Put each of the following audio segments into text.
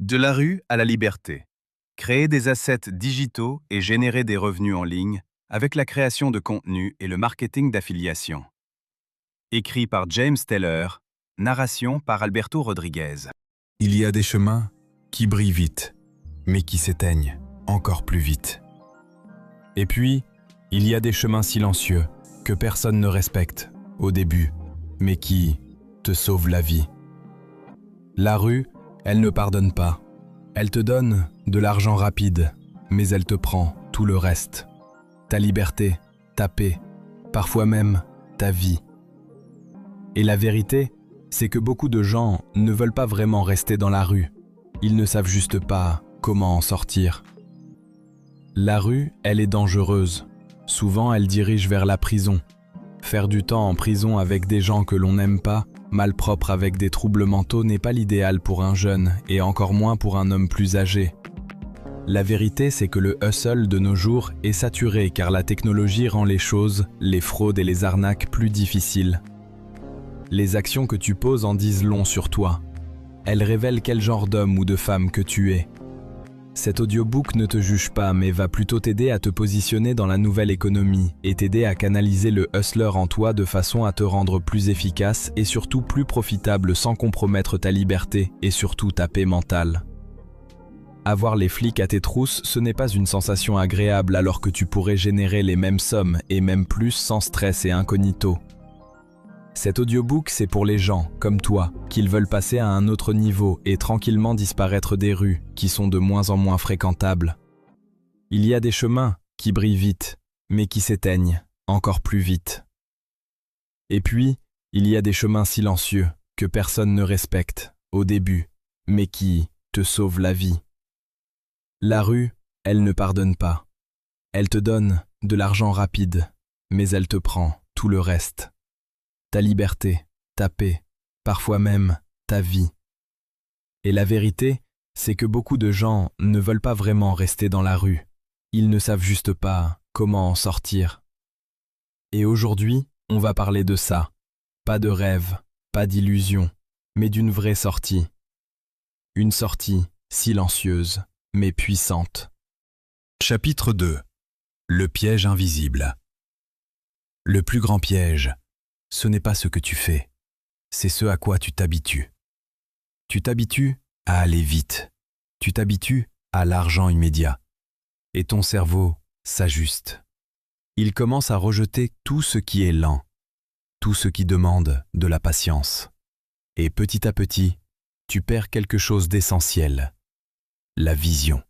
De la rue à la liberté. Créer des assets digitaux et générer des revenus en ligne avec la création de contenu et le marketing d'affiliation. Écrit par James Teller, narration par Alberto Rodriguez. Il y a des chemins qui brillent vite, mais qui s'éteignent encore plus vite. Et puis, il y a des chemins silencieux que personne ne respecte au début, mais qui te sauvent la vie. La rue, elle ne pardonne pas. Elle te donne de l'argent rapide, mais elle te prend tout le reste. Ta liberté, ta paix, parfois même ta vie. Et la vérité, c'est que beaucoup de gens ne veulent pas vraiment rester dans la rue. Ils ne savent juste pas comment en sortir. La rue, elle est dangereuse. Souvent, elle dirige vers la prison. Faire du temps en prison avec des gens que l'on n'aime pas, malpropres avec des troubles mentaux, n'est pas l'idéal pour un jeune, et encore moins pour un homme plus âgé. La vérité, c'est que le hustle de nos jours est saturé car la technologie rend les choses, les fraudes et les arnaques plus difficiles. Les actions que tu poses en disent long sur toi. Elles révèlent quel genre d'homme ou de femme que tu es. Cet audiobook ne te juge pas, mais va plutôt t'aider à te positionner dans la nouvelle économie et t'aider à canaliser le hustler en toi de façon à te rendre plus efficace et surtout plus profitable sans compromettre ta liberté et surtout ta paix mentale. Avoir les flics à tes trousses, ce n'est pas une sensation agréable alors que tu pourrais générer les mêmes sommes et même plus sans stress et incognito. Cet audiobook, c'est pour les gens, comme toi, qui veulent passer à un autre niveau et tranquillement disparaître des rues, qui sont de moins en moins fréquentables. Il y a des chemins qui brillent vite, mais qui s'éteignent encore plus vite. Et puis, il y a des chemins silencieux que personne ne respecte au début, mais qui te sauvent la vie. La rue, elle ne pardonne pas. Elle te donne de l'argent rapide, mais elle te prend tout le reste. Ta liberté, ta paix, parfois même ta vie. Et la vérité, c'est que beaucoup de gens ne veulent pas vraiment rester dans la rue. Ils ne savent juste pas comment en sortir. Et aujourd'hui, on va parler de ça. Pas de rêve, pas d'illusion, mais d'une vraie sortie. Une sortie silencieuse, mais puissante. Chapitre 2. Le piège invisible. Le plus grand piège, ce n'est pas ce que tu fais, c'est ce à quoi tu t'habitues. Tu t'habitues à aller vite, tu t'habitues à l'argent immédiat, et ton cerveau s'ajuste. Il commence à rejeter tout ce qui est lent, tout ce qui demande de la patience. Et petit à petit, tu perds quelque chose d'essentiel, la vision.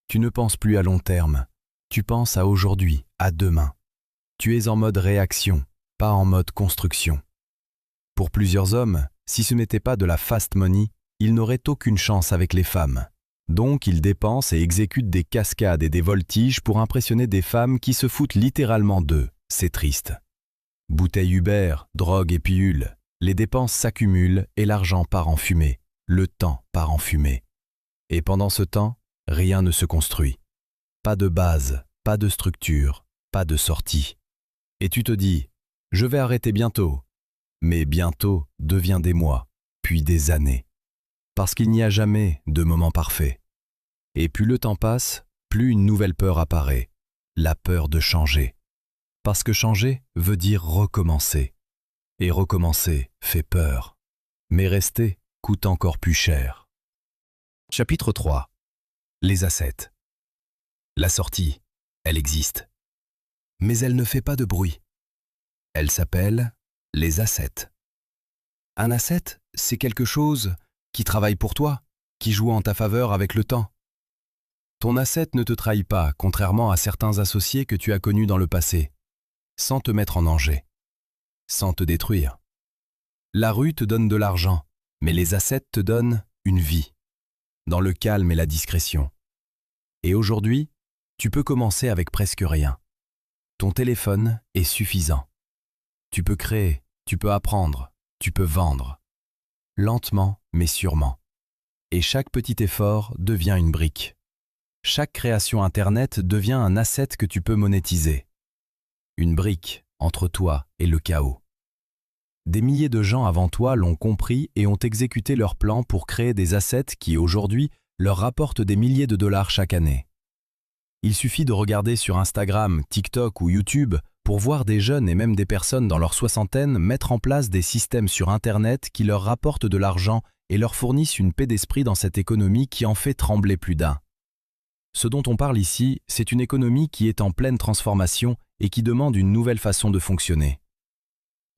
Tu ne penses plus à long terme, tu penses à aujourd'hui, à demain. Tu es en mode réaction, pas en mode construction. Pour plusieurs hommes, si ce n'était pas de la fast money, ils n'auraient aucune chance avec les femmes. Donc ils dépensent et exécutent des cascades et des voltiges pour impressionner des femmes qui se foutent littéralement d'eux. C'est triste. Bouteilles Uber, drogue et pilules, les dépenses s'accumulent et l'argent part en fumée. Le temps part en fumée. Et pendant ce temps, rien ne se construit. Pas de base, pas de structure, pas de sortie. Et tu te dis, je vais arrêter bientôt. Mais bientôt devient des mois, puis des années. Parce qu'il n'y a jamais de moment parfait. Et plus le temps passe, plus une nouvelle peur apparaît. La peur de changer. Parce que changer veut dire recommencer. Et recommencer fait peur. Mais rester coûte encore plus cher. Chapitre 3. Les assets. La sortie, elle existe. Mais elle ne fait pas de bruit. Elle s'appelle les assets. Un asset, c'est quelque chose qui travaille pour toi, qui joue en ta faveur avec le temps. Ton asset ne te trahit pas, contrairement à certains associés que tu as connus dans le passé, sans te mettre en danger, sans te détruire. La rue te donne de l'argent, mais les assets te donnent une vie, dans le calme et la discrétion. Et aujourd'hui, tu peux commencer avec presque rien. Ton téléphone est suffisant. Tu peux créer, tu peux apprendre, tu peux vendre. Lentement mais sûrement. Et chaque petit effort devient une brique. Chaque création Internet devient un asset que tu peux monétiser. Une brique entre toi et le chaos. Des milliers de gens avant toi l'ont compris et ont exécuté leur plan pour créer des assets qui, aujourd'hui, leur rapportent des milliers de dollars chaque année. Il suffit de regarder sur Instagram, TikTok ou YouTube pour voir des jeunes et même des personnes dans leur soixantaine mettre en place des systèmes sur Internet qui leur rapportent de l'argent et leur fournissent une paix d'esprit dans cette économie qui en fait trembler plus d'un. Ce dont on parle ici, c'est une économie qui est en pleine transformation et qui demande une nouvelle façon de fonctionner.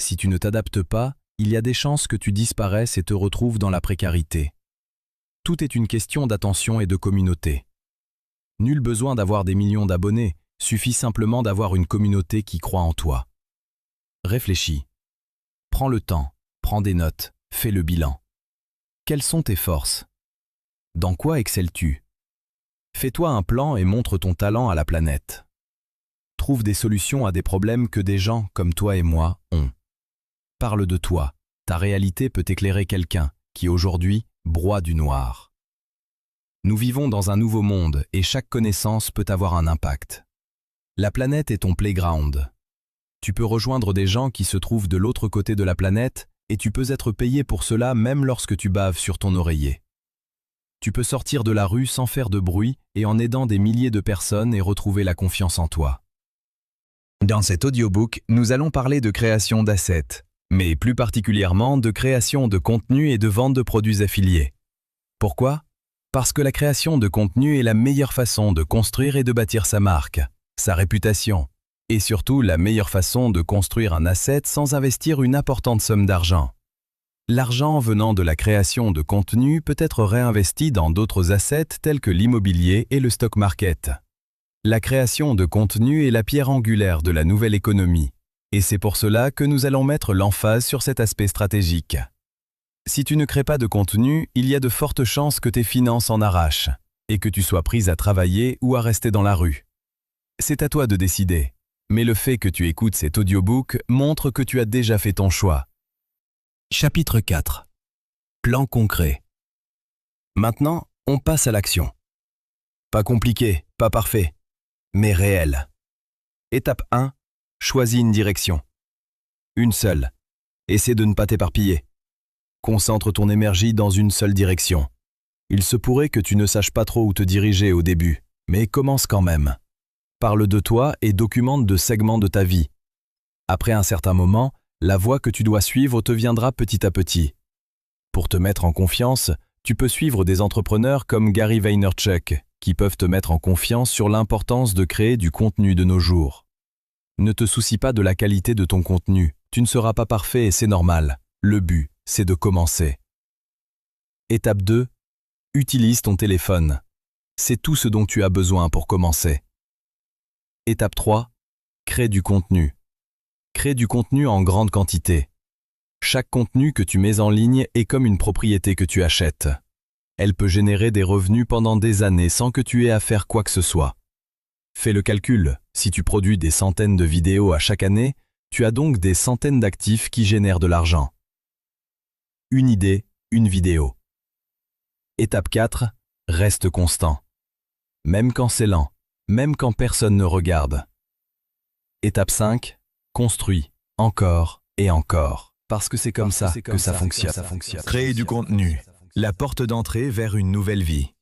Si tu ne t'adaptes pas, il y a des chances que tu disparaisses et te retrouves dans la précarité. Tout est une question d'attention et de communauté. Nul besoin d'avoir des millions d'abonnés, suffit simplement d'avoir une communauté qui croit en toi. Réfléchis. Prends le temps, prends des notes, fais le bilan. Quelles sont tes forces? Dans quoi excelles-tu? Fais-toi un plan et montre ton talent à la planète. Trouve des solutions à des problèmes que des gens comme toi et moi ont. Parle de toi. Ta réalité peut éclairer quelqu'un qui aujourd'hui broie du noir. Nous vivons dans un nouveau monde et chaque connaissance peut avoir un impact. La planète est ton playground. Tu peux rejoindre des gens qui se trouvent de l'autre côté de la planète et tu peux être payé pour cela même lorsque tu baves sur ton oreiller. Tu peux sortir de la rue sans faire de bruit et en aidant des milliers de personnes et retrouver la confiance en toi. Dans cet audiobook, nous allons parler de création d'assets, mais plus particulièrement de création de contenu et de vente de produits affiliés. Pourquoi ? Parce que la création de contenu est la meilleure façon de construire et de bâtir sa marque, sa réputation, et surtout la meilleure façon de construire un asset sans investir une importante somme d'argent. L'argent venant de la création de contenu peut être réinvesti dans d'autres assets tels que l'immobilier et le stock market. La création de contenu est la pierre angulaire de la nouvelle économie, et c'est pour cela que nous allons mettre l'emphase sur cet aspect stratégique. Si tu ne crées pas de contenu, il y a de fortes chances que tes finances en arrachent, et que tu sois prise à travailler ou à rester dans la rue. C'est à toi de décider, mais le fait que tu écoutes cet audiobook montre que tu as déjà fait ton choix. Chapitre 4. Plan concret. Maintenant, on passe à l'action. Pas compliqué, pas parfait, mais réel. Étape 1. Choisis une direction. Une seule. Essaie de ne pas t'éparpiller. Concentre ton énergie dans une seule direction. Il se pourrait que tu ne saches pas trop où te diriger au début, mais commence quand même. Parle de toi et documente de segments de ta vie. Après un certain moment, la voie que tu dois suivre te viendra petit à petit. Pour te mettre en confiance, tu peux suivre des entrepreneurs comme Gary Vaynerchuk, qui peuvent te mettre en confiance sur l'importance de créer du contenu de nos jours. Ne te soucie pas de la qualité de ton contenu, tu ne seras pas parfait et c'est normal. Le but, c'est de commencer. Étape 2. Utilise ton téléphone. C'est tout ce dont tu as besoin pour commencer. Étape 3. Crée du contenu. Crée du contenu en grande quantité. Chaque contenu que tu mets en ligne est comme une propriété que tu achètes. Elle peut générer des revenus pendant des années sans que tu aies à faire quoi que ce soit. Fais le calcul, si tu produis des centaines de vidéos à chaque année, tu as donc des centaines d'actifs qui génèrent de l'argent. Une idée, une vidéo. Étape 4. Reste constant. Même quand c'est lent, même quand personne ne regarde. Étape 5. Construis, encore et encore. Parce que c'est comme ça que ça fonctionne. Créer du contenu. La porte d'entrée vers une nouvelle vie.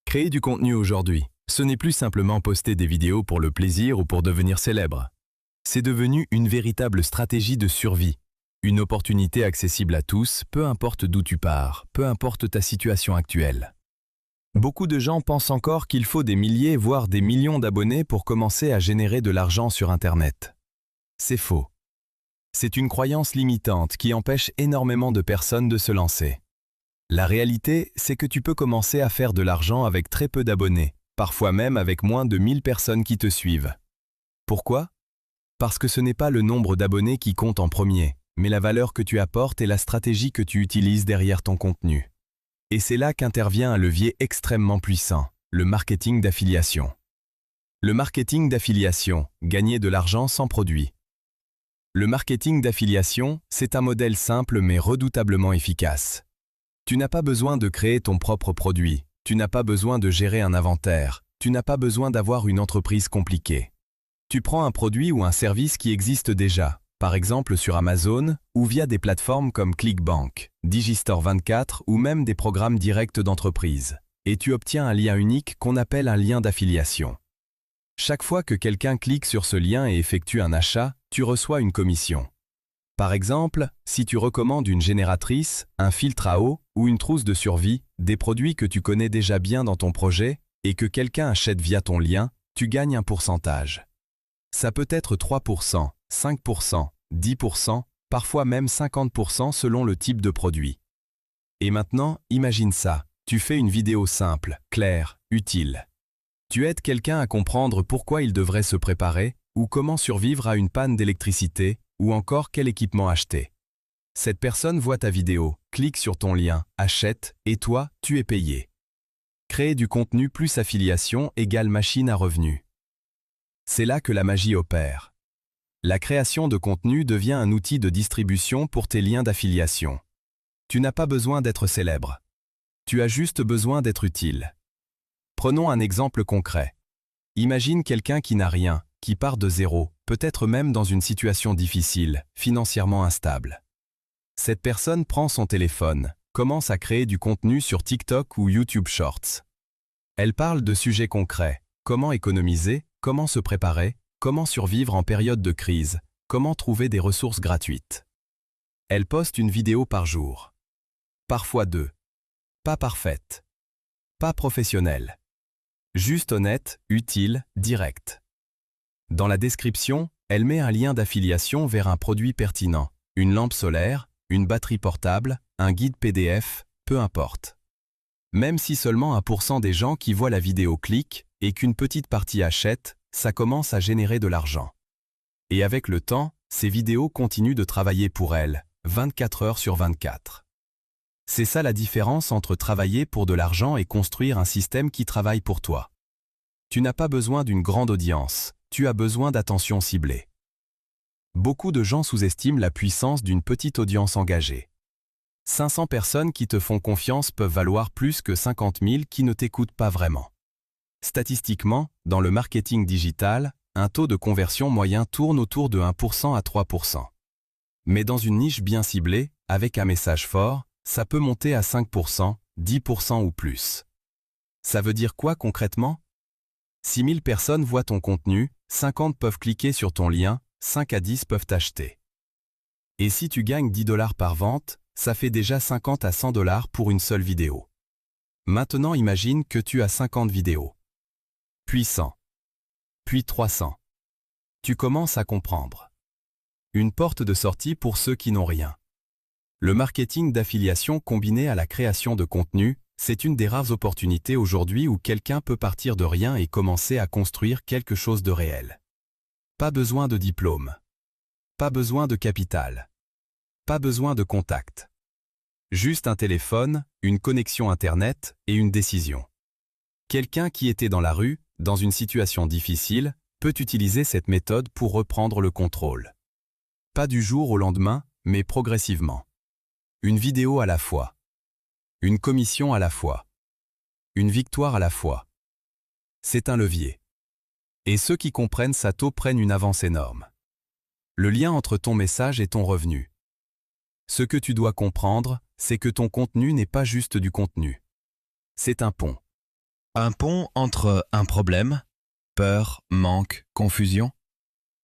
Créer du contenu aujourd'hui, ce n'est plus simplement poster des vidéos pour le plaisir ou pour devenir célèbre. C'est devenu une véritable stratégie de survie. Une opportunité accessible à tous, peu importe d'où tu pars, peu importe ta situation actuelle. Beaucoup de gens pensent encore qu'il faut des milliers, voire des millions d'abonnés pour commencer à générer de l'argent sur Internet. C'est faux. C'est une croyance limitante qui empêche énormément de personnes de se lancer. La réalité, c'est que tu peux commencer à faire de l'argent avec très peu d'abonnés, parfois même avec moins de 1000 personnes qui te suivent. Pourquoi ? Parce que ce n'est pas le nombre d'abonnés qui compte en premier, mais la valeur que tu apportes et la stratégie que tu utilises derrière ton contenu. Et c'est là qu'intervient un levier extrêmement puissant, le marketing d'affiliation. Le marketing d'affiliation, gagner de l'argent sans produit. Le marketing d'affiliation, c'est un modèle simple mais redoutablement efficace. Tu n'as pas besoin de créer ton propre produit, tu n'as pas besoin de gérer un inventaire, tu n'as pas besoin d'avoir une entreprise compliquée. Tu prends un produit ou un service qui existe déjà, par exemple sur Amazon ou via des plateformes comme ClickBank, Digistore24 ou même des programmes directs d'entreprise. Et tu obtiens un lien unique qu'on appelle un lien d'affiliation. Chaque fois que quelqu'un clique sur ce lien et effectue un achat, tu reçois une commission. Par exemple, si tu recommandes une génératrice, un filtre à eau ou une trousse de survie, des produits que tu connais déjà bien dans ton projet, et que quelqu'un achète via ton lien, tu gagnes un pourcentage. Ça peut être 3%, 5%, 10%, parfois même 50% selon le type de produit. Et maintenant, imagine ça, tu fais une vidéo simple, claire, utile. Tu aides quelqu'un à comprendre pourquoi il devrait se préparer ou comment survivre à une panne d'électricité ou encore quel équipement acheter. Cette personne voit ta vidéo, clique sur ton lien, achète et toi, tu es payé. Créer du contenu plus affiliation égale machine à revenus. C'est là que la magie opère. La création de contenu devient un outil de distribution pour tes liens d'affiliation. Tu n'as pas besoin d'être célèbre. Tu as juste besoin d'être utile. Prenons un exemple concret. Imagine quelqu'un qui n'a rien, qui part de zéro, peut-être même dans une situation difficile, financièrement instable. Cette personne prend son téléphone, commence à créer du contenu sur TikTok ou YouTube Shorts. Elle parle de sujets concrets, comment économiser, comment se préparer, comment survivre en période de crise, comment trouver des ressources gratuites. Elle poste une vidéo par jour. Parfois deux. Pas parfaite. Pas professionnelle. Juste honnête, utile, direct. Dans la description, elle met un lien d'affiliation vers un produit pertinent, une lampe solaire, une batterie portable, un guide PDF, peu importe. Même si seulement 1% des gens qui voient la vidéo cliquent et qu'une petite partie achète, ça commence à générer de l'argent. Et avec le temps, ces vidéos continuent de travailler pour elle, 24 heures sur 24. C'est ça la différence entre travailler pour de l'argent et construire un système qui travaille pour toi. Tu n'as pas besoin d'une grande audience, tu as besoin d'attention ciblée. Beaucoup de gens sous-estiment la puissance d'une petite audience engagée. 500 personnes qui te font confiance peuvent valoir plus que 50 000 qui ne t'écoutent pas vraiment. Statistiquement, dans le marketing digital, un taux de conversion moyen tourne autour de 1% à 3%. Mais dans une niche bien ciblée, avec un message fort, ça peut monter à 5%, 10% ou plus. Ça veut dire quoi concrètement ? 6 000 personnes voient ton contenu, 50 peuvent cliquer sur ton lien, 5 à 10 peuvent acheter. Et si tu gagnes 10 $ par vente, ça fait déjà 50 à 100 $ pour une seule vidéo. Maintenant imagine que tu as 50 vidéos. Puis 100. Puis 300. Tu commences à comprendre. Une porte de sortie pour ceux qui n'ont rien. Le marketing d'affiliation combiné à la création de contenu, c'est une des rares opportunités aujourd'hui où quelqu'un peut partir de rien et commencer à construire quelque chose de réel. Pas besoin de diplôme. Pas besoin de capital. Pas besoin de contact. Juste un téléphone, une connexion Internet et une décision. Quelqu'un qui était dans la rue, dans une situation difficile, peut utiliser cette méthode pour reprendre le contrôle. Pas du jour au lendemain, mais progressivement. Une vidéo à la fois. Une commission à la fois. Une victoire à la fois. C'est un levier. Et ceux qui comprennent ça tôt prennent une avance énorme. Le lien entre ton message et ton revenu. Ce que tu dois comprendre, c'est que ton contenu n'est pas juste du contenu. C'est un pont. Un pont entre un problème, peur, manque, confusion,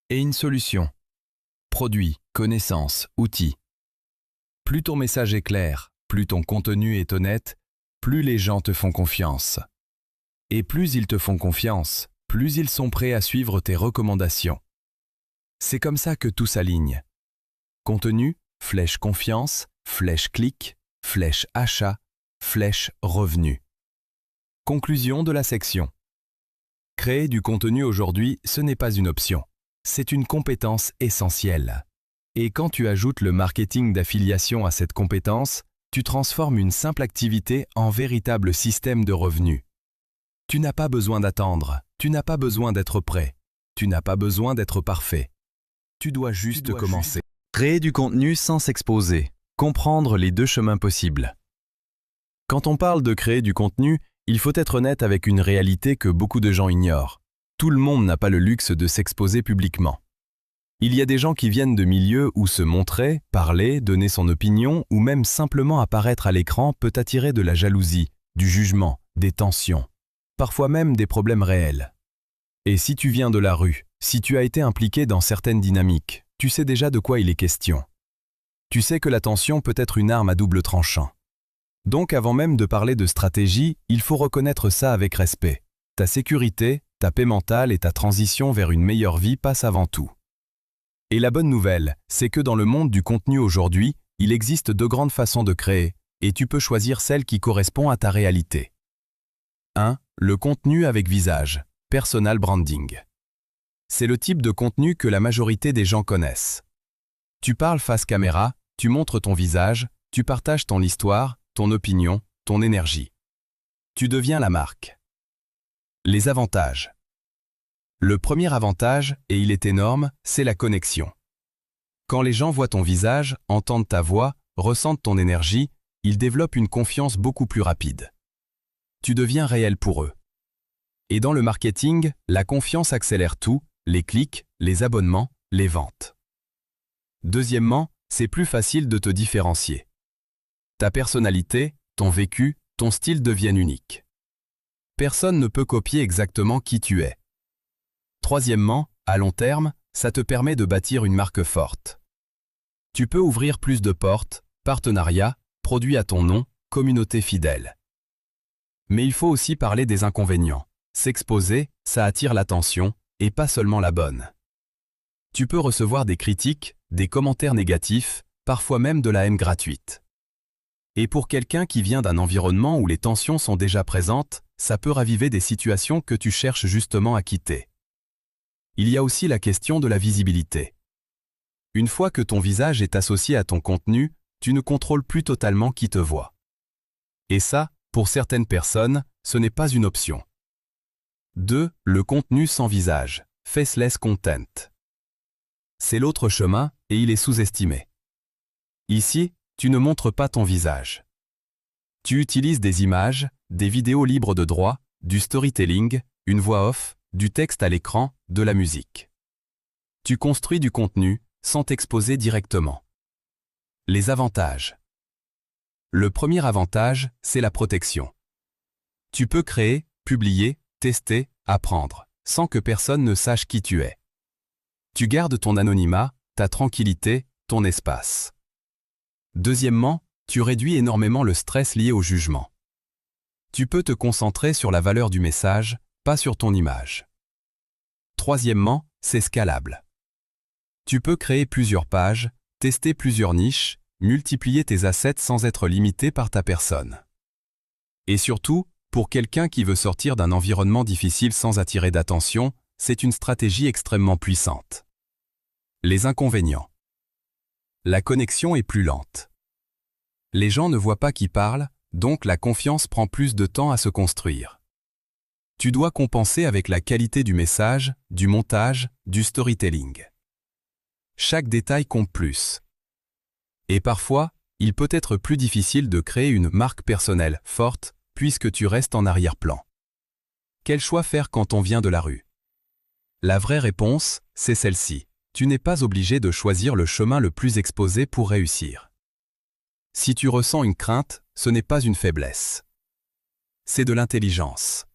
Et une solution. Produit, connaissance, outils. Plus ton message est clair, plus ton contenu est honnête, plus les gens te font confiance. Et plus ils te font confiance, plus ils sont prêts à suivre tes recommandations. C'est comme ça que tout s'aligne. Contenu, flèche confiance, flèche clic, flèche achat, flèche revenu. Conclusion de la section. Créer du contenu aujourd'hui, ce n'est pas une option. C'est une compétence essentielle. Et quand tu ajoutes le marketing d'affiliation à cette compétence, tu transformes une simple activité en véritable système de revenus. Tu n'as pas besoin d'attendre, tu n'as pas besoin d'être prêt, tu n'as pas besoin d'être parfait. Tu dois juste commencer. Créer du contenu sans s'exposer, comprendre les deux chemins possibles. Quand on parle de créer du contenu, il faut être honnête avec une réalité que beaucoup de gens ignorent. Tout le monde n'a pas le luxe de s'exposer publiquement. Il y a des gens qui viennent de milieux où se montrer, parler, donner son opinion ou même simplement apparaître à l'écran peut attirer de la jalousie, du jugement, des tensions, parfois même des problèmes réels. Et si tu viens de la rue, si tu as été impliqué dans certaines dynamiques, tu sais déjà de quoi il est question. Tu sais que l'attention peut être une arme à double tranchant. Donc avant même de parler de stratégie, il faut reconnaître ça avec respect. Ta sécurité, ta paix mentale et ta transition vers une meilleure vie passent avant tout. Et la bonne nouvelle, c'est que dans le monde du contenu aujourd'hui, il existe deux grandes façons de créer, et tu peux choisir celle qui correspond à ta réalité. 1. Le contenu avec visage, personal branding. C'est le type de contenu que la majorité des gens connaissent. Tu parles face caméra, tu montres ton visage, tu partages ton histoire, ton opinion, ton énergie. Tu deviens la marque. Les avantages. Le premier avantage, et il est énorme, c'est la connexion. Quand les gens voient ton visage, entendent ta voix, ressentent ton énergie, ils développent une confiance beaucoup plus rapide. Tu deviens réel pour eux. Et dans le marketing, la confiance accélère tout, les clics, les abonnements, les ventes. Deuxièmement, c'est plus facile de te différencier. Ta personnalité, ton vécu, ton style deviennent uniques. Personne ne peut copier exactement qui tu es. Troisièmement, à long terme, ça te permet de bâtir une marque forte. Tu peux ouvrir plus de portes, partenariats, produits à ton nom, communauté fidèle. Mais il faut aussi parler des inconvénients. S'exposer, ça attire l'attention, et pas seulement la bonne. Tu peux recevoir des critiques, des commentaires négatifs, parfois même de la haine gratuite. Et pour quelqu'un qui vient d'un environnement où les tensions sont déjà présentes, ça peut raviver des situations que tu cherches justement à quitter. Il y a aussi la question de la visibilité. Une fois que ton visage est associé à ton contenu, tu ne contrôles plus totalement qui te voit. Et ça, pour certaines personnes, ce n'est pas une option. 2. Le contenu sans visage, faceless content. C'est l'autre chemin et il est sous-estimé. Ici, tu ne montres pas ton visage. Tu utilises des images, des vidéos libres de droit, du storytelling, une voix off, du texte à l'écran, de la musique. Tu construis du contenu sans t'exposer directement. Les avantages. Le premier avantage, c'est la protection. Tu peux créer, publier, tester, apprendre, sans que personne ne sache qui tu es. Tu gardes ton anonymat, ta tranquillité, ton espace. Deuxièmement, tu réduis énormément le stress lié au jugement. Tu peux te concentrer sur la valeur du message, pas sur ton image. Troisièmement, c'est scalable. Tu peux créer plusieurs pages, tester plusieurs niches, multiplier tes assets sans être limité par ta personne. Et surtout, pour quelqu'un qui veut sortir d'un environnement difficile sans attirer d'attention, c'est une stratégie extrêmement puissante. Les inconvénients. La connexion est plus lente. Les gens ne voient pas qui parle, donc la confiance prend plus de temps à se construire. Tu dois compenser avec la qualité du message, du montage, du storytelling. Chaque détail compte plus. Et parfois, il peut être plus difficile de créer une marque personnelle forte, puisque tu restes en arrière-plan. Quel choix faire quand on vient de la rue? La vraie réponse, c'est celle-ci. Tu n'es pas obligé de choisir le chemin le plus exposé pour réussir. Si tu ressens une crainte, ce n'est pas une faiblesse. C'est de l'intelligence.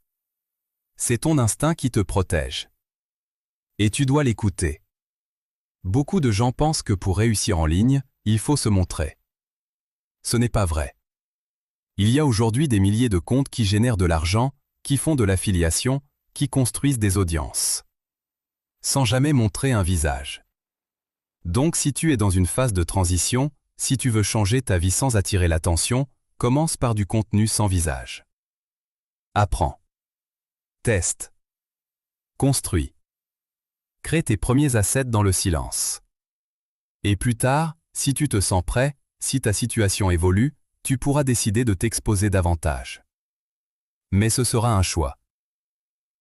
C'est ton instinct qui te protège. Et tu dois l'écouter. Beaucoup de gens pensent que pour réussir en ligne, il faut se montrer. Ce n'est pas vrai. Il y a aujourd'hui des milliers de comptes qui génèrent de l'argent, qui font de l'affiliation, qui construisent des audiences. Sans jamais montrer un visage. Donc si tu es dans une phase de transition, si tu veux changer ta vie sans attirer l'attention, commence par du contenu sans visage. Apprends. Teste. Construis. Crée tes premiers assets dans le silence. Et plus tard, si tu te sens prêt, si ta situation évolue, tu pourras décider de t'exposer davantage. Mais ce sera un choix.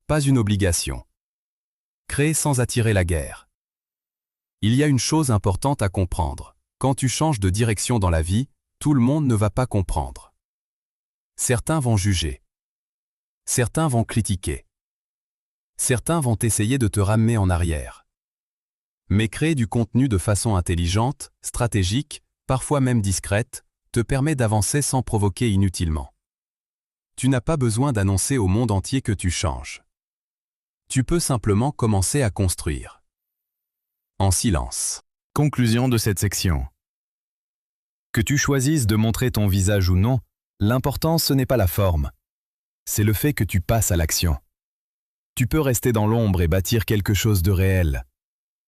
Pas une obligation. Crée sans attirer la guerre. Il y a une chose importante à comprendre. Quand tu changes de direction dans la vie, tout le monde ne va pas comprendre. Certains vont juger. Certains vont critiquer. Certains vont essayer de te ramener en arrière. Mais créer du contenu de façon intelligente, stratégique, parfois même discrète, te permet d'avancer sans provoquer inutilement. Tu n'as pas besoin d'annoncer au monde entier que tu changes. Tu peux simplement commencer à construire. En silence. Conclusion de cette section. Que tu choisisses de montrer ton visage ou non, l'important ce n'est pas la forme. C'est le fait que tu passes à l'action. Tu peux rester dans l'ombre et bâtir quelque chose de réel.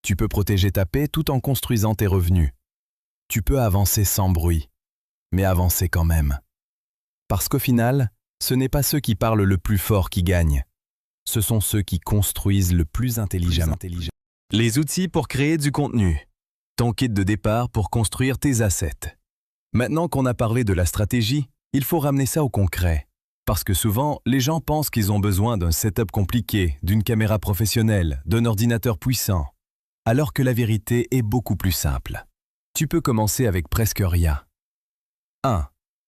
Tu peux protéger ta paix tout en construisant tes revenus. Tu peux avancer sans bruit, mais avancer quand même. Parce qu'au final, ce n'est pas ceux qui parlent le plus fort qui gagnent. Ce sont ceux qui construisent le plus intelligemment. Les outils pour créer du contenu. Ton kit de départ pour construire tes assets. Maintenant qu'on a parlé de la stratégie, il faut ramener ça au concret. Parce que souvent, les gens pensent qu'ils ont besoin d'un setup compliqué, d'une caméra professionnelle, d'un ordinateur puissant. Alors que la vérité est beaucoup plus simple. Tu peux commencer avec presque rien. 1.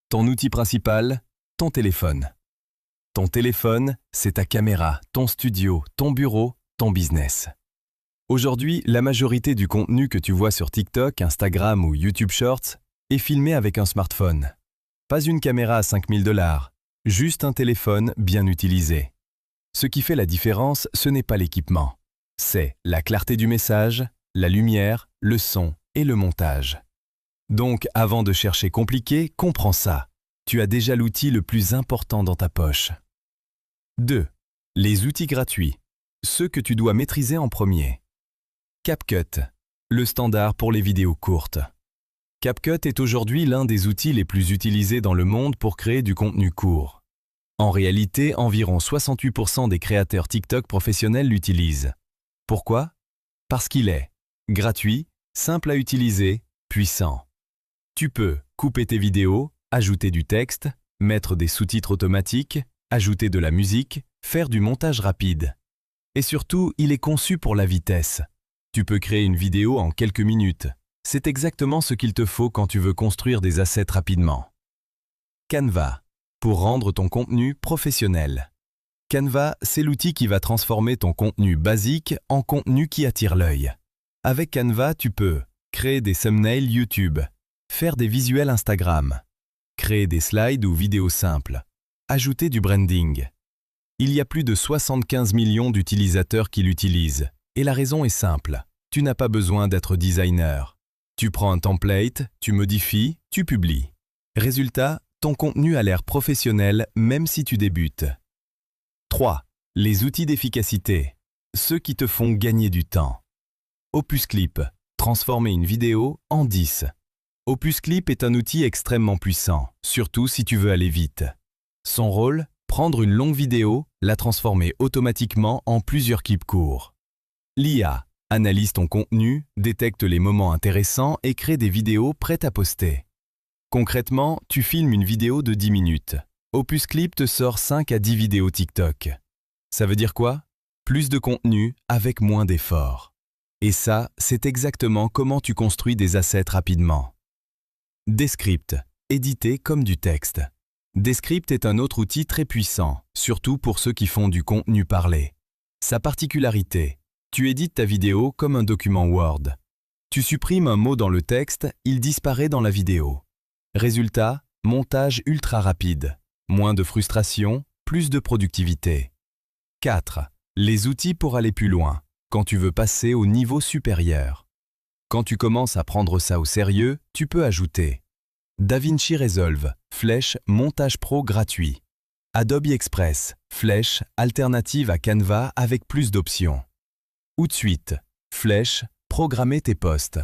Ton outil principal, ton téléphone. Ton téléphone, c'est ta caméra, ton studio, ton bureau, ton business. Aujourd'hui, la majorité du contenu que tu vois sur TikTok, Instagram ou YouTube Shorts est filmé avec un smartphone. Pas une caméra à 5 000 $, juste un téléphone bien utilisé. Ce qui fait la différence, ce n'est pas l'équipement. C'est la clarté du message, la lumière, le son et le montage. Donc, avant de chercher compliqué, comprends ça. Tu as déjà l'outil le plus important dans ta poche. 2. Les outils gratuits. Ceux que tu dois maîtriser en premier. CapCut, le standard pour les vidéos courtes. CapCut est aujourd'hui l'un des outils les plus utilisés dans le monde pour créer du contenu court. En réalité, environ 68% des créateurs TikTok professionnels l'utilisent. Pourquoi? Parce qu'il est gratuit, simple à utiliser, puissant. Tu peux couper tes vidéos, ajouter du texte, mettre des sous-titres automatiques, ajouter de la musique, faire du montage rapide. Et surtout, il est conçu pour la vitesse. Tu peux créer une vidéo en quelques minutes. C'est exactement ce qu'il te faut quand tu veux construire des assets rapidement. Canva, pour rendre ton contenu professionnel. Canva, c'est l'outil qui va transformer ton contenu basique en contenu qui attire l'œil. Avec Canva, tu peux créer des thumbnails YouTube, faire des visuels Instagram, créer des slides ou vidéos simples, ajouter du branding. Il y a plus de 75 millions d'utilisateurs qui l'utilisent. Et la raison est simple, tu n'as pas besoin d'être designer. Tu prends un template, tu modifies, tu publies. Résultat, ton contenu a l'air professionnel même si tu débutes. 3. Les outils d'efficacité. Ceux qui te font gagner du temps. Opus Clip. Transformer une vidéo en 10. Opus Clip est un outil extrêmement puissant, surtout si tu veux aller vite. Son rôle, prendre une longue vidéo, la transformer automatiquement en plusieurs clips courts. L'IA analyse ton contenu, détecte les moments intéressants et crée des vidéos prêtes à poster. Concrètement, tu filmes une vidéo de 10 minutes. Opus Clip te sort 5 à 10 vidéos TikTok. Ça veut dire quoi? Plus de contenu avec moins d'efforts. Et ça, c'est exactement comment tu construis des assets rapidement. Descript, éditer comme du texte. Descript est un autre outil très puissant, surtout pour ceux qui font du contenu parlé. Sa particularité, tu édites ta vidéo comme un document Word. Tu supprimes un mot dans le texte, il disparaît dans la vidéo. Résultat, montage ultra rapide. Moins de frustration, plus de productivité. 4. Les outils pour aller plus loin, quand tu veux passer au niveau supérieur. Quand tu commences à prendre ça au sérieux, tu peux ajouter DaVinci Resolve, flèche, montage pro gratuit. Adobe Express, flèche, alternative à Canva avec plus d'options. Hootsuite, flèche, programmer tes posts.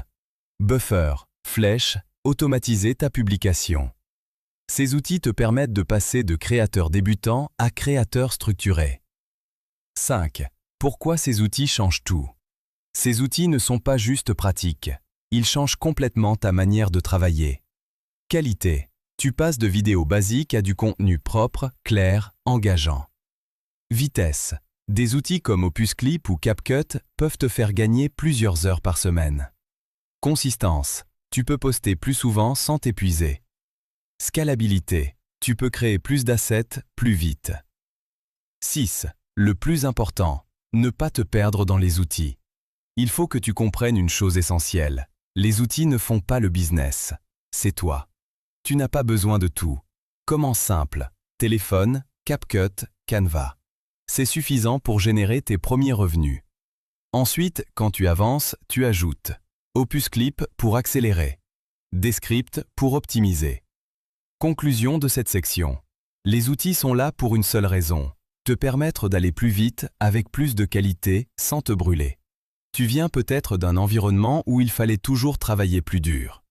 Buffer, flèche, automatiser ta publication. Ces outils te permettent de passer de créateur débutant à créateur structuré. 5. Pourquoi ces outils changent tout? Ces outils ne sont pas juste pratiques. Ils changent complètement ta manière de travailler. Qualité. Tu passes de vidéos basiques à du contenu propre, clair, engageant. Vitesse. Des outils comme Opus Clip ou CapCut peuvent te faire gagner plusieurs heures par semaine. Consistance. Tu peux poster plus souvent sans t'épuiser. Scalabilité. Tu peux créer plus d'assets plus vite. 6. Le plus important, ne pas te perdre dans les outils. Il faut que tu comprennes une chose essentielle. Les outils ne font pas le business. C'est toi. Tu n'as pas besoin de tout. Commence simple. Téléphone, CapCut, Canva. C'est suffisant pour générer tes premiers revenus. Ensuite, quand tu avances, tu ajoutes Opus Clip pour accélérer, Descript pour optimiser. Conclusion de cette section. Les outils sont là pour une seule raison, te permettre d'aller plus vite avec plus de qualité sans te brûler. Tu viens peut-être d'un environnement où il fallait toujours travailler plus dur.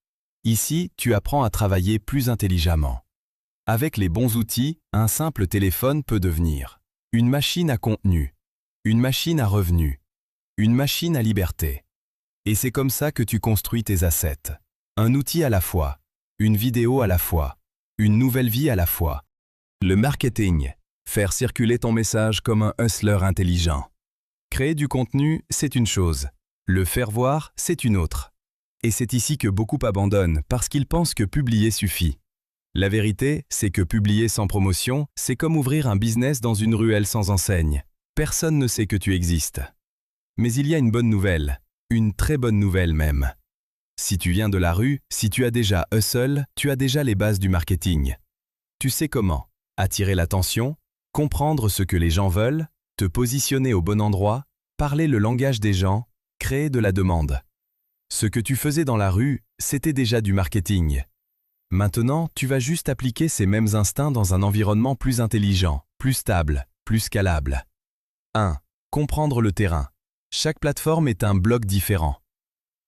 Ici, tu apprends à travailler plus intelligemment. Avec les bons outils, un simple téléphone peut devenir une machine à contenu, une machine à revenus, une machine à liberté. Et c'est comme ça que tu construis tes assets. Un outil à la fois, une vidéo à la fois, une nouvelle vie à la fois. Le marketing, faire circuler ton message comme un hustler intelligent. Créer du contenu, c'est une chose. Le faire voir, c'est une autre. Et c'est ici que beaucoup abandonnent parce qu'ils pensent que publier suffit. La vérité, c'est que publier sans promotion, c'est comme ouvrir un business dans une ruelle sans enseigne. Personne ne sait que tu existes. Mais il y a une bonne nouvelle, une très bonne nouvelle même. Si tu viens de la rue, si tu as déjà hustle, tu as déjà les bases du marketing. Tu sais comment attirer l'attention, comprendre ce que les gens veulent, te positionner au bon endroit, parler le langage des gens, créer de la demande. Ce que tu faisais dans la rue, c'était déjà du marketing. Maintenant, tu vas juste appliquer ces mêmes instincts dans un environnement plus intelligent, plus stable, plus scalable. 1. Comprendre le terrain. Chaque plateforme est un bloc différent.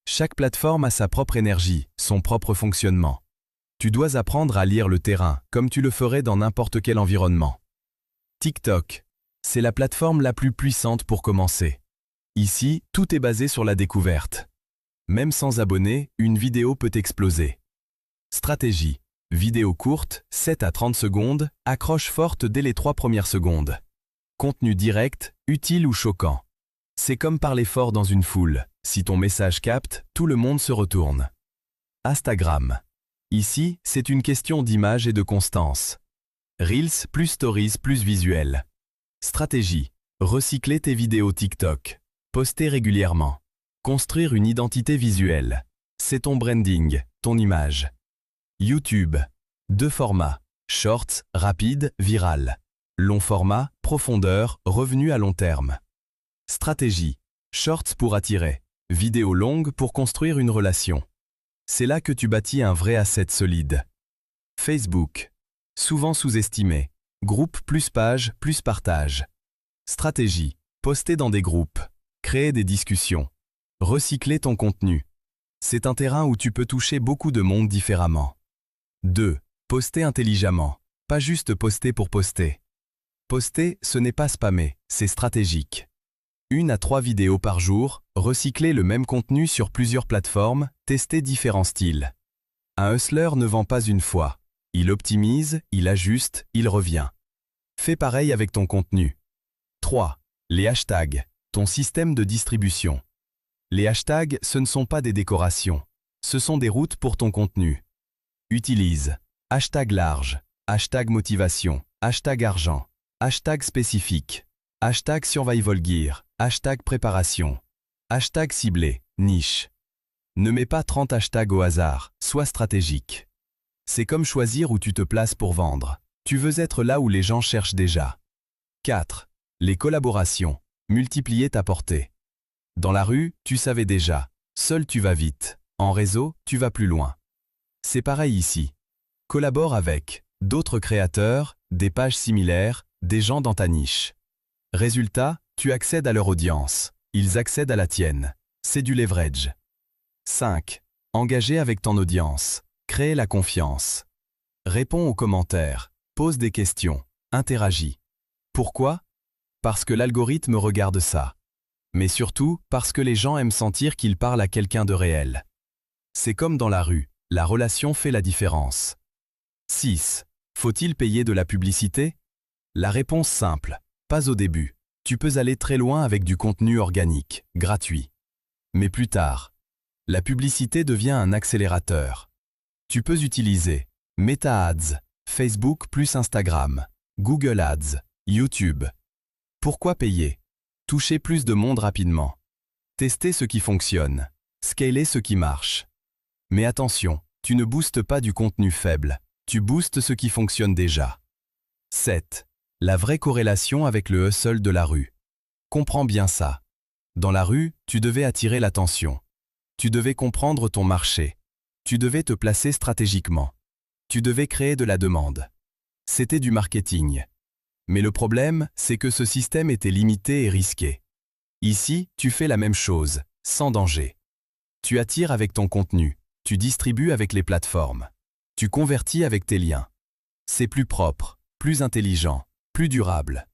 Chaque plateforme a sa propre énergie, son propre fonctionnement. Tu dois apprendre à lire le terrain, comme tu le ferais dans n'importe quel environnement. TikTok, c'est la plateforme la plus puissante pour commencer. Ici, tout est basé sur la découverte. Même sans abonnés, une vidéo peut exploser. Stratégie. Vidéo courte, 7 à 30 secondes, accroche forte dès les 3 premières secondes. Contenu direct, utile ou choquant. C'est comme parler fort dans une foule. Si ton message capte, tout le monde se retourne. Instagram. Ici, c'est une question d'image et de constance. Reels plus Stories plus visuel. Stratégie. Recycler tes vidéos TikTok. Poster régulièrement. Construire une identité visuelle. C'est ton branding, ton image. YouTube. 2 formats. Shorts, rapide, viral. Long format, profondeur, revenu à long terme. Stratégie. Shorts pour attirer. Vidéo longue pour construire une relation. C'est là que tu bâtis un vrai asset solide. Facebook. Souvent sous-estimé. Groupe plus page plus partage. Stratégie. Poster dans des groupes. Créer des discussions. Recycler ton contenu. C'est un terrain où tu peux toucher beaucoup de monde différemment. 2. Poster intelligemment. Pas juste poster pour poster. Poster, ce n'est pas spammer, c'est stratégique. 1 à 3 vidéos par jour, recycler le même contenu sur plusieurs plateformes, tester différents styles. Un hustler ne vend pas une fois. Il optimise, il ajuste, il revient. Fais pareil avec ton contenu. 3. Les hashtags, ton système de distribution. Les hashtags, ce ne sont pas des décorations. Ce sont des routes pour ton contenu. Utilise hashtag large, hashtag motivation, hashtag argent, hashtag spécifique, hashtag survival gear, hashtag préparation, hashtag ciblé, niche. Ne mets pas 30 hashtags au hasard, sois stratégique. C'est comme choisir où tu te places pour vendre. Tu veux être là où les gens cherchent déjà. 4. Les collaborations, multiplier ta portée. Dans la rue, tu savais déjà. Seul tu vas vite. En réseau, tu vas plus loin. C'est pareil ici. Collabore avec d'autres créateurs, des pages similaires, des gens dans ta niche. Résultat, tu accèdes à leur audience. Ils accèdent à la tienne. C'est du leverage. 5. Engager avec ton audience. Créer la confiance. Réponds aux commentaires. Pose des questions. Interagis. Pourquoi? Parce que l'algorithme regarde ça. Mais surtout parce que les gens aiment sentir qu'ils parlent à quelqu'un de réel. C'est comme dans la rue. La relation fait la différence. 6. Faut-il payer de la publicité? La réponse simple. Pas au début. Tu peux aller très loin avec du contenu organique, gratuit. Mais plus tard, la publicité devient un accélérateur. Tu peux utiliser Meta Ads, Facebook plus Instagram, Google Ads, YouTube. Pourquoi payer? Toucher plus de monde rapidement. Tester ce qui fonctionne. Scaler ce qui marche. Mais attention, tu ne boostes pas du contenu faible, tu boostes ce qui fonctionne déjà. 7. La vraie corrélation avec le hustle de la rue. Comprends bien ça. Dans la rue, tu devais attirer l'attention. Tu devais comprendre ton marché. Tu devais te placer stratégiquement. Tu devais créer de la demande. C'était du marketing. Mais le problème, c'est que ce système était limité et risqué. Ici, tu fais la même chose, sans danger. Tu attires avec ton contenu, tu distribues avec les plateformes. Tu convertis avec tes liens. C'est plus propre, plus intelligent, plus durable.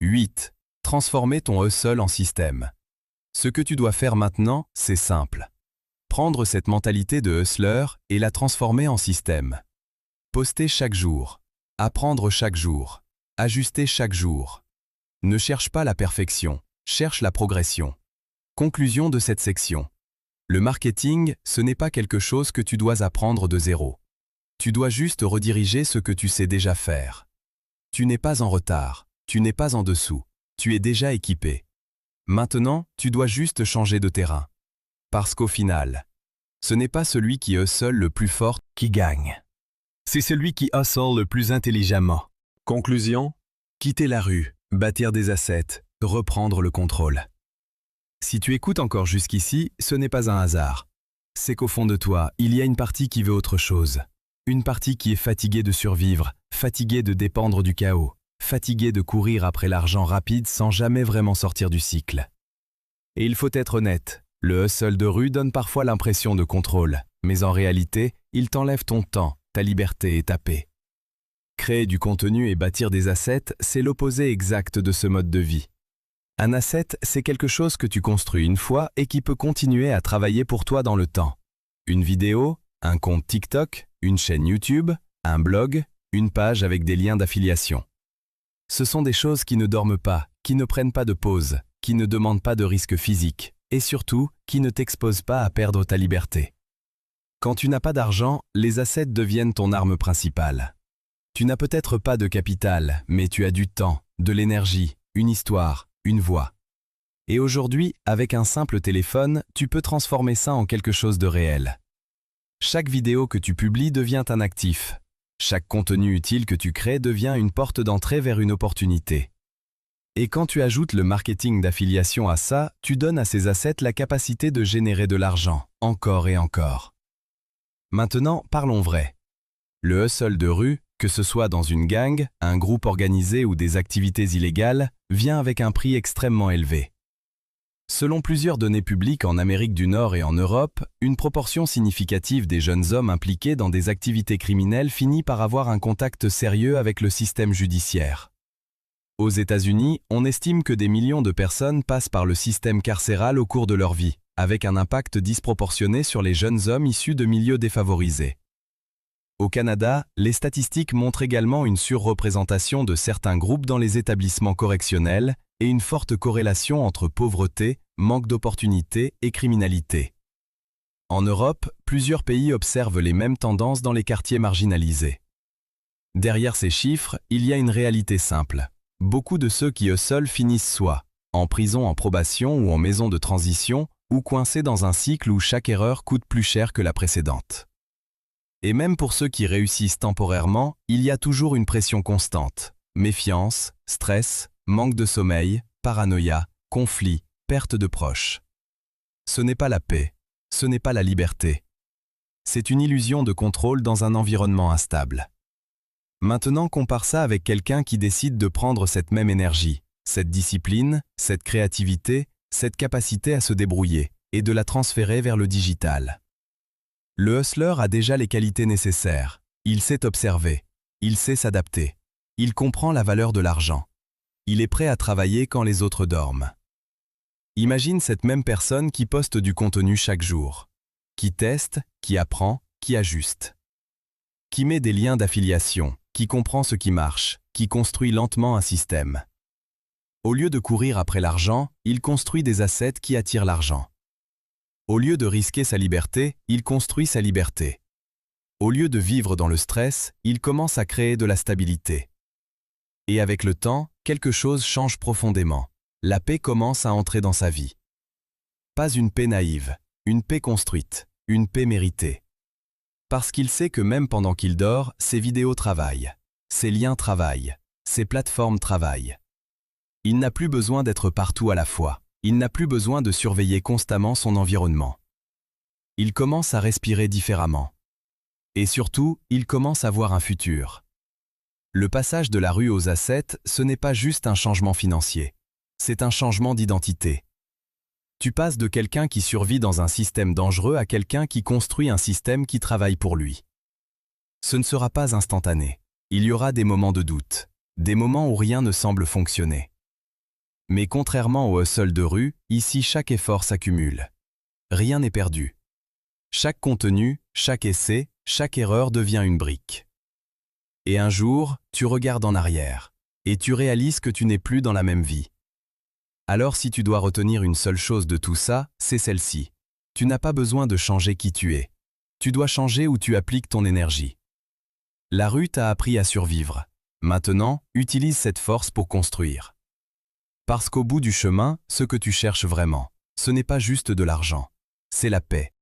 8. Transformer ton hustle en système. Ce que tu dois faire maintenant, c'est simple. Prendre cette mentalité de hustler et la transformer en système. Poster chaque jour. Apprendre chaque jour. Ajuster chaque jour. Ne cherche pas la perfection, cherche la progression. Conclusion de cette section. Le marketing, ce n'est pas quelque chose que tu dois apprendre de zéro. Tu dois juste rediriger ce que tu sais déjà faire. Tu n'es pas en retard, tu n'es pas en dessous, tu es déjà équipé. Maintenant, tu dois juste changer de terrain. Parce qu'au final, ce n'est pas celui qui hustle le plus fort qui gagne. C'est celui qui hustle le plus intelligemment. Conclusion, quitter la rue, bâtir des assets, reprendre le contrôle. Si tu écoutes encore jusqu'ici, ce n'est pas un hasard. C'est qu'au fond de toi, il y a une partie qui veut autre chose. Une partie qui est fatiguée de survivre, fatiguée de dépendre du chaos, fatiguée de courir après l'argent rapide sans jamais vraiment sortir du cycle. Et il faut être honnête, le hustle de rue donne parfois l'impression de contrôle, mais en réalité, il t'enlève ton temps, ta liberté et ta paix. Créer du contenu et bâtir des assets, c'est l'opposé exact de ce mode de vie. Un asset, c'est quelque chose que tu construis une fois et qui peut continuer à travailler pour toi dans le temps. Une vidéo, un compte TikTok, une chaîne YouTube, un blog, une page avec des liens d'affiliation. Ce sont des choses qui ne dorment pas, qui ne prennent pas de pause, qui ne demandent pas de risque physique et surtout qui ne t'exposent pas à perdre ta liberté. Quand tu n'as pas d'argent, les assets deviennent ton arme principale. Tu n'as peut-être pas de capital, mais tu as du temps, de l'énergie, une histoire, une voix. Et aujourd'hui, avec un simple téléphone, tu peux transformer ça en quelque chose de réel. Chaque vidéo que tu publies devient un actif. Chaque contenu utile que tu crées devient une porte d'entrée vers une opportunité. Et quand tu ajoutes le marketing d'affiliation à ça, tu donnes à ces assets la capacité de générer de l'argent, encore et encore. Maintenant, parlons vrai. Le hustle de rue, que ce soit dans une gang, un groupe organisé ou des activités illégales, vient avec un prix extrêmement élevé. Selon plusieurs données publiques en Amérique du Nord et en Europe, une proportion significative des jeunes hommes impliqués dans des activités criminelles finit par avoir un contact sérieux avec le système judiciaire. Aux États-Unis, on estime que des millions de personnes passent par le système carcéral au cours de leur vie, avec un impact disproportionné sur les jeunes hommes issus de milieux défavorisés. Au Canada, les statistiques montrent également une surreprésentation de certains groupes dans les établissements correctionnels et une forte corrélation entre pauvreté, manque d'opportunités et criminalité. En Europe, plusieurs pays observent les mêmes tendances dans les quartiers marginalisés. Derrière ces chiffres, il y a une réalité simple. Beaucoup de ceux qui hustle finissent soit en prison en probation ou en maison de transition, ou coincés dans un cycle où chaque erreur coûte plus cher que la précédente. Et même pour ceux qui réussissent temporairement, il y a toujours une pression constante. Méfiance, stress, manque de sommeil, paranoïa, conflit, perte de proches. Ce n'est pas la paix, ce n'est pas la liberté. C'est une illusion de contrôle dans un environnement instable. Maintenant, compare ça avec quelqu'un qui décide de prendre cette même énergie, cette discipline, cette créativité, cette capacité à se débrouiller, et de la transférer vers le digital. Le hustler a déjà les qualités nécessaires. Il sait observer, il sait s'adapter, il comprend la valeur de l'argent. Il est prêt à travailler quand les autres dorment. Imagine cette même personne qui poste du contenu chaque jour, qui teste, qui apprend, qui ajuste, qui met des liens d'affiliation, qui comprend ce qui marche, qui construit lentement un système. Au lieu de courir après l'argent, il construit des assets qui attirent l'argent. Au lieu de risquer sa liberté, il construit sa liberté. Au lieu de vivre dans le stress, il commence à créer de la stabilité. Et avec le temps, quelque chose change profondément. La paix commence à entrer dans sa vie. Pas une paix naïve, une paix construite, une paix méritée. Parce qu'il sait que même pendant qu'il dort, ses vidéos travaillent, ses liens travaillent, ses plateformes travaillent. Il n'a plus besoin d'être partout à la fois. Il n'a plus besoin de surveiller constamment son environnement. Il commence à respirer différemment. Et surtout, il commence à voir un futur. Le passage de la rue aux assets, ce n'est pas juste un changement financier. C'est un changement d'identité. Tu passes de quelqu'un qui survit dans un système dangereux à quelqu'un qui construit un système qui travaille pour lui. Ce ne sera pas instantané. Il y aura des moments de doute, des moments où rien ne semble fonctionner. Mais contrairement au hustle de rue, ici chaque effort s'accumule. Rien n'est perdu. Chaque contenu, chaque essai, chaque erreur devient une brique. Et un jour, tu regardes en arrière, et tu réalises que tu n'es plus dans la même vie. Alors si tu dois retenir une seule chose de tout ça, c'est celle-ci. Tu n'as pas besoin de changer qui tu es. Tu dois changer où tu appliques ton énergie. La rue t'a appris à survivre. Maintenant, utilise cette force pour construire. Parce qu'au bout du chemin, ce que tu cherches vraiment, ce n'est pas juste de l'argent, c'est la paix.